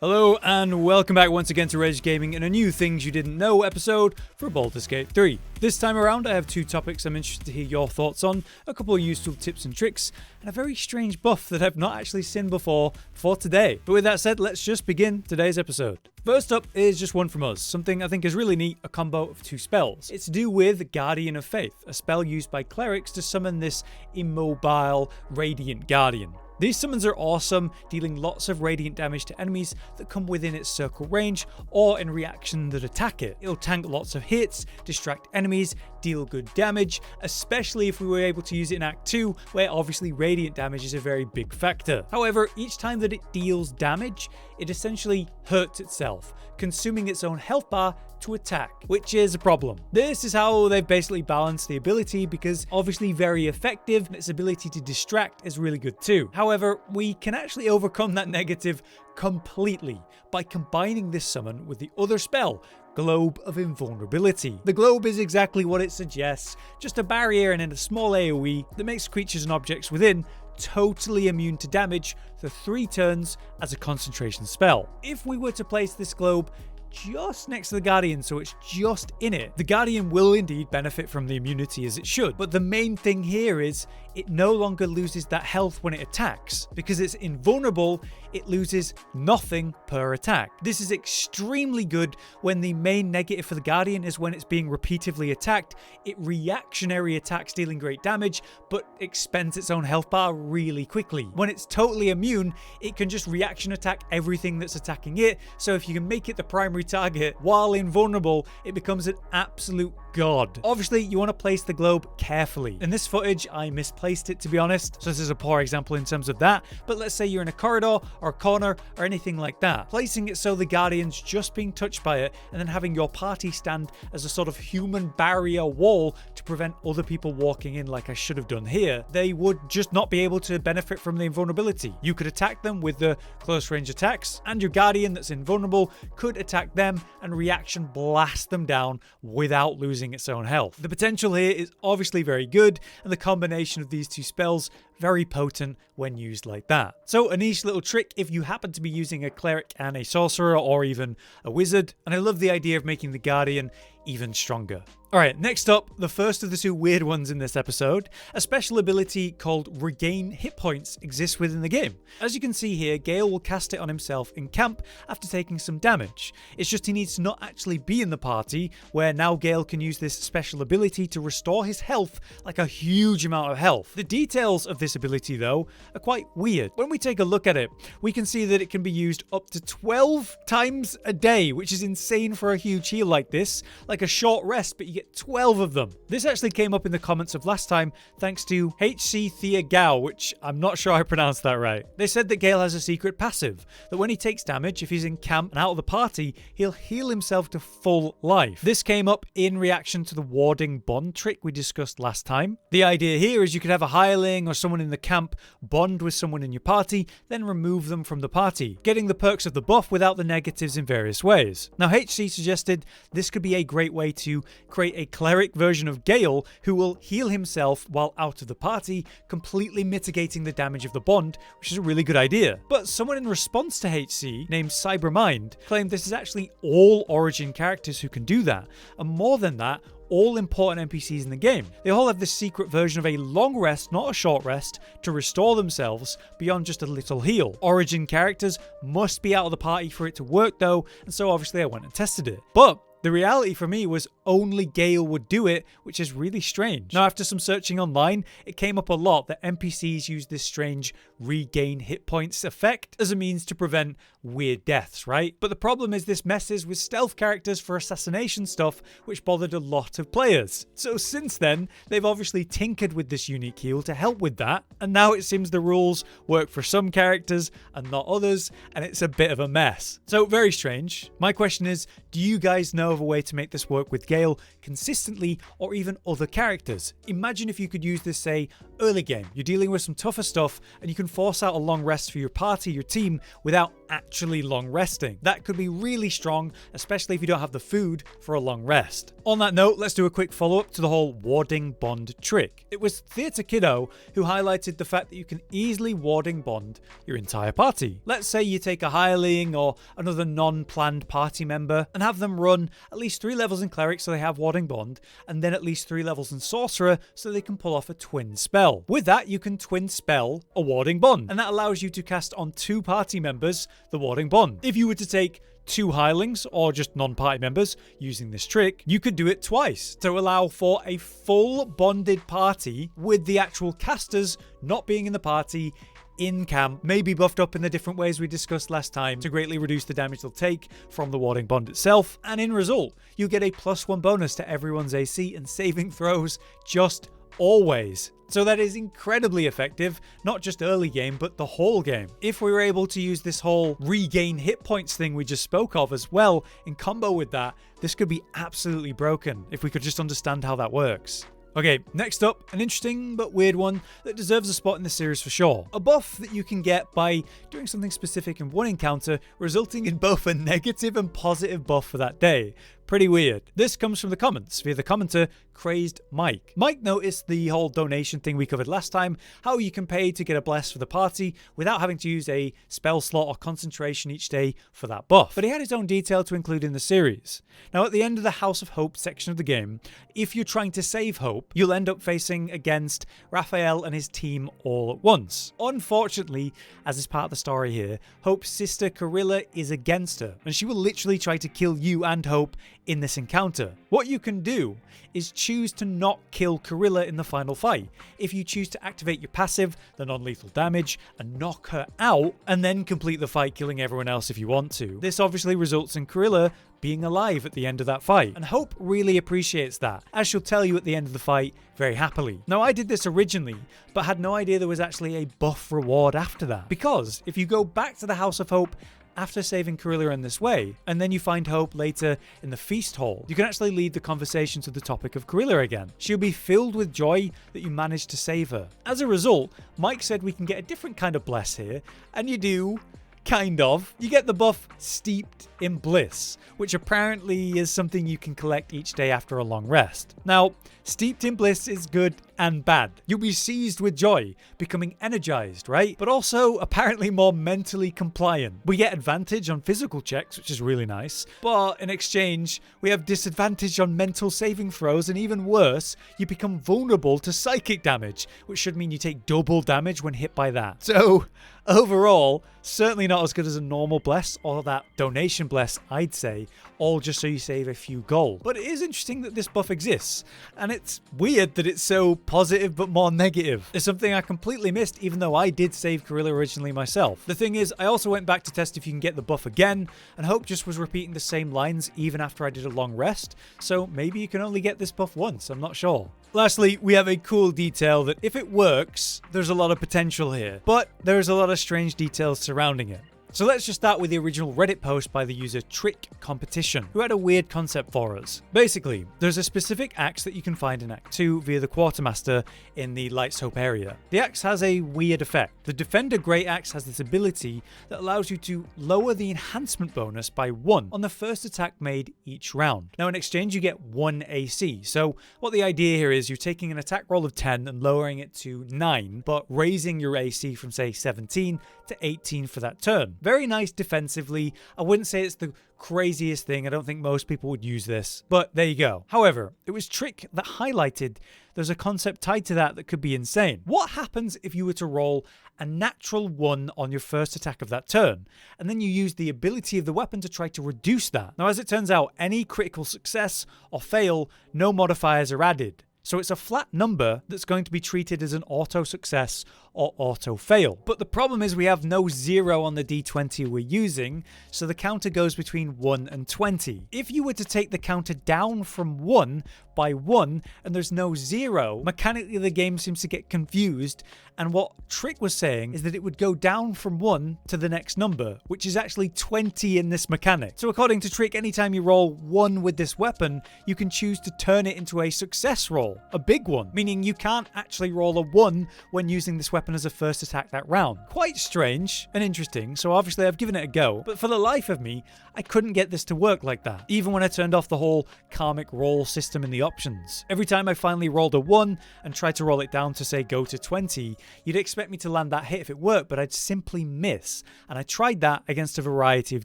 Hello and welcome back once again to Rage Gaming and a new Things You Didn't Know episode for Baldurs Gate 3. This time around I have two topics I'm interested to hear your thoughts on, a couple of useful tips and tricks, and a very strange buff that I've not actually seen before for today. But with that said, let's just begin today's episode. First up is just one from us, something I think is really neat, a combo of two spells. It's to do with Guardian of Faith, a spell used by clerics to summon this immobile, radiant guardian. These summons are awesome, dealing lots of radiant damage to enemies that come within its circle range or in reaction that attack it. It'll tank lots of hits, distract enemies, deal good damage, especially if we were able to use it in Act 2, where obviously radiant damage is a very big factor. However, each time that it deals damage, it essentially hurts itself, consuming its own health bar to attack, which is a problem. This is how they've basically balanced the ability, because obviously very effective, and its ability to distract is really good too. However, we can actually overcome that negative completely by combining this summon with the other spell, Globe of Invulnerability. The globe is exactly what it suggests, just a barrier and in a small AoE that makes creatures and objects within totally immune to damage for 3 turns as a concentration spell. If we were to place this globe just next to the Guardian, so it's just in it, the Guardian will indeed benefit from the immunity as it should. But the main thing here is it no longer loses that health when it attacks. Because it's invulnerable, it loses nothing per attack. This is extremely good when the main negative for the Guardian is when it's being repeatedly attacked. It reactionary attacks, dealing great damage, but expends its own health bar really quickly. When it's totally immune, it can just reaction attack everything that's attacking it. So if you can make it the primary target while invulnerable, it becomes an absolute god. Obviously, you want to place the globe carefully. In this footage, I misplaced it, to be honest, so this is a poor example in terms of that, but let's say you're in a corridor or a corner or anything like that. Placing it so the Guardian's just being touched by it, and then having your party stand as a sort of human barrier wall to prevent other people walking in like I should have done here. They would just not be able to benefit from the invulnerability. You could attack them with the close range attacks, and your Guardian that's invulnerable could attack them and reaction blast them down without losing its own health. The potential here is obviously very good, and the combination of these two spells very potent when used like that. So a niche little trick if you happen to be using a Cleric and a Sorcerer or even a Wizard, and I love the idea of making the Guardian even stronger. Alright, next up, the first of the two weird ones in this episode, a special ability called Regain Hit Points exists within the game. As you can see here, Gale will cast it on himself in camp after taking some damage. It's just he needs to not actually be in the party, where now Gale can use this special ability to restore his health, like a huge amount of health. The details of this ability though are quite weird. When we take a look at it, we can see that it can be used up to 12 times a day, which is insane for a huge heal like this, like a short rest, but you get 12 of them. This actually came up in the comments of last time thanks to HC Thea Gao, which I'm not sure I pronounced that right. They said that Gale has a secret passive, that when he takes damage, if he's in camp and out of the party, he'll heal himself to full life. This came up in reaction to the warding bond trick we discussed last time. The idea here is you could have a hireling or someone in the camp bond with someone in your party, then remove them from the party, getting the perks of the buff without the negatives in various ways. Now HC suggested this could be a great way to create a Cleric version of Gale who will heal himself while out of the party, completely mitigating the damage of the bond, which is a really good idea. But someone in response to HC, named Cybermind, claimed this is actually all Origin characters who can do that, and more than that, all important NPCs in the game. They all have this secret version of a long rest, not a short rest, to restore themselves beyond just a little heal. Origin characters must be out of the party for it to work though, and so obviously I went and tested it. But the reality for me was only Gale would do it, which is really strange. Now, after some searching online, it came up a lot that NPCs use this strange regain hit points effect as a means to prevent weird deaths, right? But the problem is this messes with stealth characters for assassination stuff, which bothered a lot of players. So since then, they've obviously tinkered with this unique heal to help with that, and now it seems the rules work for some characters and not others, and it's a bit of a mess. So very strange. My question is, do you guys know of a way to make this work with Gale? scale consistently, or even other characters. Imagine if you could use this, say, early game. You're dealing with some tougher stuff and you can force out a long rest for your party, your team, without actually long resting. That could be really strong, especially if you don't have the food for a long rest. On that note, let's do a quick follow-up to the whole warding bond trick. It was Theatre Kiddo who highlighted the fact that you can easily warding bond your entire party. Let's say you take a hireling or another non-planned party member and have them run at least 3 levels in Cleric so they have warding bond, and then at least 3 levels in Sorcerer so they can pull off a twin spell. With that, you can twin spell a warding bond, and that allows you to cast on 2 party members the warding bond. If you were to take 2 hirelings or just non-party members using this trick, you could do it twice to allow for a full bonded party with the actual casters not being in the party in camp, maybe buffed up in the different ways we discussed last time to greatly reduce the damage they'll take from the warding bond itself, and in result, you get a +1 bonus to everyone's AC and saving throws just always. So that is incredibly effective, not just early game, but the whole game. If we were able to use this whole regain hit points thing we just spoke of as well, in combo with that, this could be absolutely broken if we could just understand how that works. Okay, next up, an interesting but weird one that deserves a spot in the series for sure. A buff that you can get by doing something specific in one encounter, resulting in both a negative and positive buff for that day. Pretty weird. This comes from the comments via the commenter Crazed Mike. Mike noticed the whole donation thing we covered last time, how you can pay to get a bless for the party without having to use a spell slot or concentration each day for that buff. But he had his own detail to include in the series. Now at the end of the House of Hope section of the game, if you're trying to save Hope, you'll end up facing against Raphael and his team all at once. Unfortunately, as is part of the story here, Hope's sister Carilla is against her, and she will literally try to kill you and Hope in this encounter. What you can do is choose to not kill Carilla in the final fight. If you choose to activate your passive, the non-lethal damage, and knock her out, and then complete the fight killing everyone else if you want to. This obviously results in Carilla being alive at the end of that fight, and Hope really appreciates that, as she'll tell you at the end of the fight very happily. Now I did this originally, but had no idea there was actually a buff reward after that, because if you go back to the House of Hope after saving Carilla in this way, and then you find Hope later in the feast hall, you can actually lead the conversation to the topic of Carilla again. She'll be filled with joy that you managed to save her. As a result, Mike said we can get a different kind of bless here, and you do. Kind of. You get the buff Steeped in Bliss, which apparently is something you can collect each day after a long rest. Now, Steeped in Bliss is good and bad. You'll be seized with joy, becoming energized, right? But also apparently more mentally compliant. We get advantage on physical checks, which is really nice, but in exchange, we have disadvantage on mental saving throws, and even worse, you become vulnerable to psychic damage, which should mean you take double damage when hit by that. So, overall, certainly not as good as a normal bless or that donation bless, I'd say, all just so you save a few gold. But it is interesting that this buff exists, and it's weird that it's so positive but more negative. It's something I completely missed, even though I did save Carilla originally myself. The thing is, I also went back to test if you can get the buff again, and Hope just was repeating the same lines even after I did a long rest, so maybe you can only get this buff once, I'm not sure. Lastly, we have a cool detail that if it works, there's a lot of potential here, but there's a lot of strange details surrounding it. So let's just start with the original Reddit post by the user Trick Competition, who had a weird concept for us. Basically, there's a specific axe that you can find in Act 2 via the Quartermaster in the Light's Hope area. The axe has a weird effect. The Defender greataxe has this ability that allows you to lower the enhancement bonus by 1 on the first attack made each round. Now in exchange you get 1 AC, so what the idea here is you're taking an attack roll of 10 and lowering it to 9, but raising your AC from say 17 to 18 for that turn. Very nice defensively. I wouldn't say it's the craziest thing. I don't think most people would use this, but there you go. However, it was Trick that highlighted there's a concept tied to that could be insane. What happens if you were to roll a natural 1 on your first attack of that turn, and then you use the ability of the weapon to try to reduce that? Now, as it turns out, any critical success or fail, no modifiers are added. So it's a flat number that's going to be treated as an auto success or auto fail. But the problem is we have no 0 on the d20 we're using, so the counter goes between 1 and 20. If you were to take the counter down from 1 by 1 and there's no 0, mechanically the game seems to get confused, and what Trick was saying is that it would go down from 1 to the next number, which is actually 20 in this mechanic. So according to Trick, anytime you roll 1 with this weapon, you can choose to turn it into a success roll, a big one, meaning you can't actually roll a 1 when using this weapon as a first attack that round. Quite strange and interesting, so obviously I've given it a go, but for the life of me, I couldn't get this to work like that, even when I turned off the whole karmic roll system in the options. Every time I finally rolled a 1 and tried to roll it down to say go to 20, you'd expect me to land that hit if it worked, but I'd simply miss, and I tried that against a variety of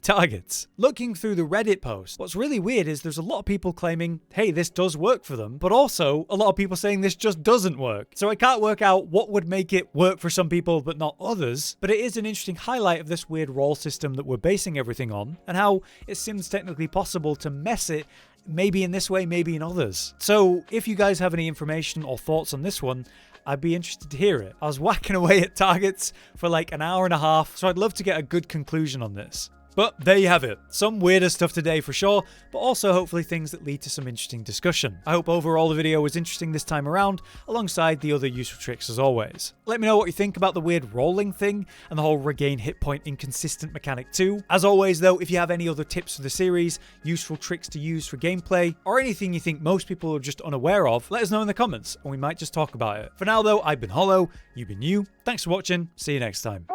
targets. Looking through the Reddit post, what's really weird is there's a lot of people claiming, hey, this does work for them, but also a lot of people saying this just doesn't work. So I can't work out what would make it work for some people but not others, but it is an interesting highlight of this weird roll system that we're basing everything on, and how it seems technically possible to mess it maybe in this way, maybe in others. So if you guys have any information or thoughts on this one, I'd be interested to hear it. I was whacking away at targets for like an hour and a half, so I'd love to get a good conclusion on this. But there you have it. Some weirder stuff today for sure, but also hopefully things that lead to some interesting discussion. I hope overall the video was interesting this time around, alongside the other useful tricks as always. Let me know what you think about the weird rolling thing and the whole regain hit point inconsistent mechanic too. As always though, if you have any other tips for the series, useful tricks to use for gameplay, or anything you think most people are just unaware of, let us know in the comments and we might just talk about it. For now though, I've been Hollow, you've been you. Thanks for watching, see you next time.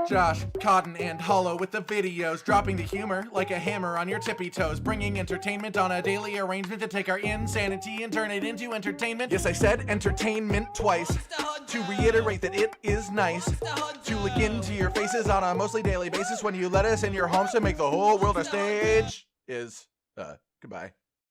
Josh, Cotton, and Hollow with the videos, dropping the humor like a hammer on your tippy toes, bringing entertainment on a daily arrangement to take our insanity and turn it into entertainment. Yes, I said entertainment twice, to reiterate that it is nice to look into your faces on a mostly daily basis when you let us in your homes to make the whole world a stage. Goodbye.